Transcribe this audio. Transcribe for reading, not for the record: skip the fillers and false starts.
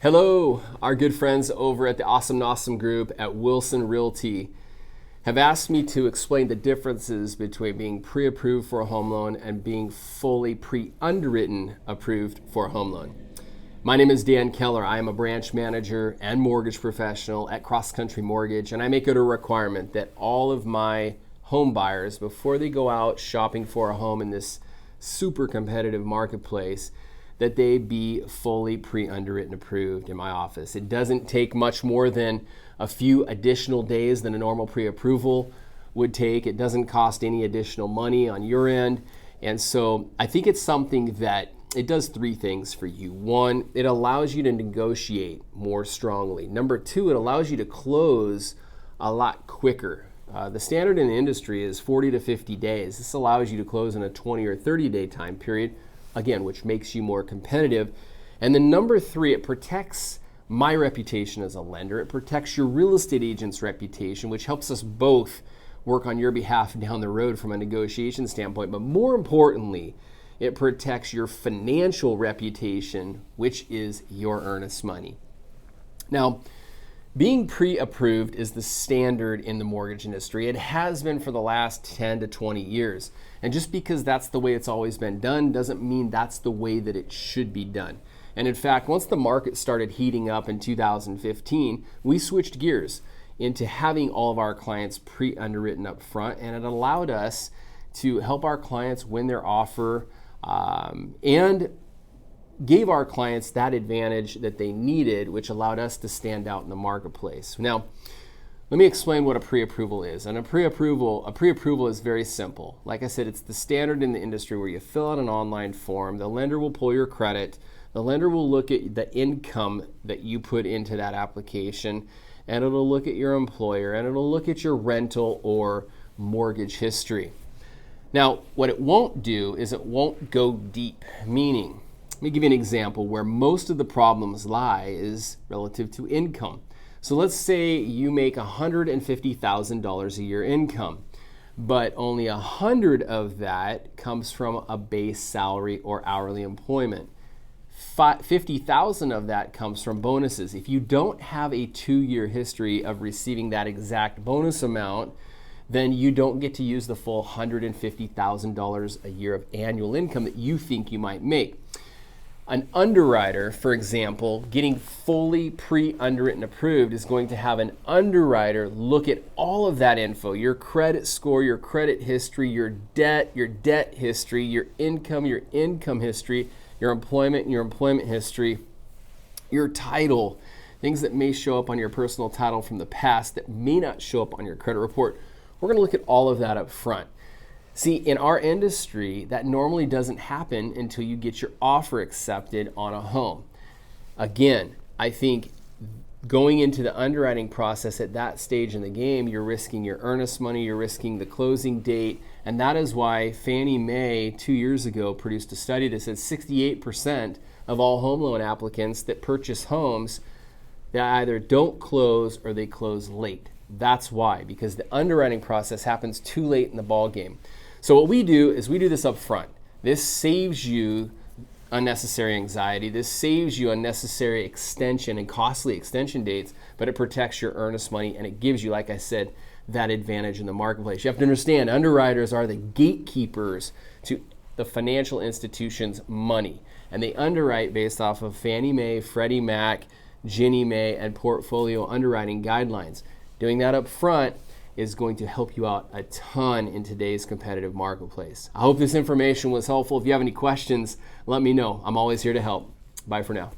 Hello, our good friends over at the awesome Nossum group at Wilson Realty have asked me to explain the differences between being pre-approved for a home loan and being fully pre-underwritten approved for a home loan. My name is Dan Keller. I am a branch manager and mortgage professional at Cross Country Mortgage, and I make it a requirement that all of my home buyers, before they go out shopping for a home in this super competitive marketplace, that they be fully pre-underwritten approved in my office. It doesn't take much more than a few additional days than a normal pre-approval would take. It doesn't cost any additional money on your end. And so I think it's something that it does three things for you. One, it allows you to negotiate more strongly. Number two, it allows you to close a lot quicker. The standard in the industry is 40 to 50 days. This allows you to close in a 20 or 30 day time period, again, which makes you more competitive. And then number three, it protects my reputation as a lender. It protects your real estate agent's reputation, which helps us both work on your behalf down the road from a negotiation standpoint. But more importantly, it protects your financial reputation, which is your earnest money. Now, being pre-approved is the standard in the mortgage industry. It has been for the last 10 to 20 years. And just because that's the way it's always been done doesn't mean that's the way that it should be done. And in fact, once the market started heating up in 2015, we switched gears into having all of our clients pre-underwritten up front, and it allowed us to help our clients win their offer and gave our clients that advantage that they needed, which allowed us to stand out in the marketplace. Now, let me explain what a pre-approval is. And a pre-approval is very simple. Like I said, it's the standard in the industry where you fill out an online form, the lender will pull your credit, the lender will look at the income that you put into that application, and it'll look at your employer, and it'll look at your rental or mortgage history. Now, what it won't do is it won't go deep, meaning, let me give you an example where most of the problems lie is relative to income. So let's say you make $150,000 a year income, but only 100 of that comes from a base salary or hourly employment. 50,000 of that comes from bonuses. If you don't have a 2-year history of receiving that exact bonus amount, then you don't get to use the full $150,000 a year of annual income that you think you might make. An underwriter, for example, getting fully pre-underwritten approved is going to have an underwriter look at all of that info, your credit score, your credit history, your debt history, your income history, your employment history, your title, things that may show up on your personal title from the past that may not show up on your credit report. We're going to look at all of that up front. See, in our industry, that normally doesn't happen until you get your offer accepted on a home. Again, I think going into the underwriting process at that stage in the game, you're risking your earnest money, you're risking the closing date, and that is why Fannie Mae 2 years ago produced a study that said 68% of all home loan applicants that purchase homes, they either don't close or they close late. That's why, because the underwriting process happens too late in the ball game. So what we do is we do this up front. This saves you unnecessary anxiety. This saves you unnecessary extension and costly extension dates, but it protects your earnest money and it gives you, like I said, that advantage in the marketplace. You have to understand, underwriters are the gatekeepers to the financial institution's money, and they underwrite based off of Fannie Mae, Freddie Mac, Ginnie Mae, and portfolio underwriting guidelines. Doing that up front is going to help you out a ton in today's competitive marketplace. I hope this information was helpful. If you have any questions, let me know. I'm always here to help. Bye for now.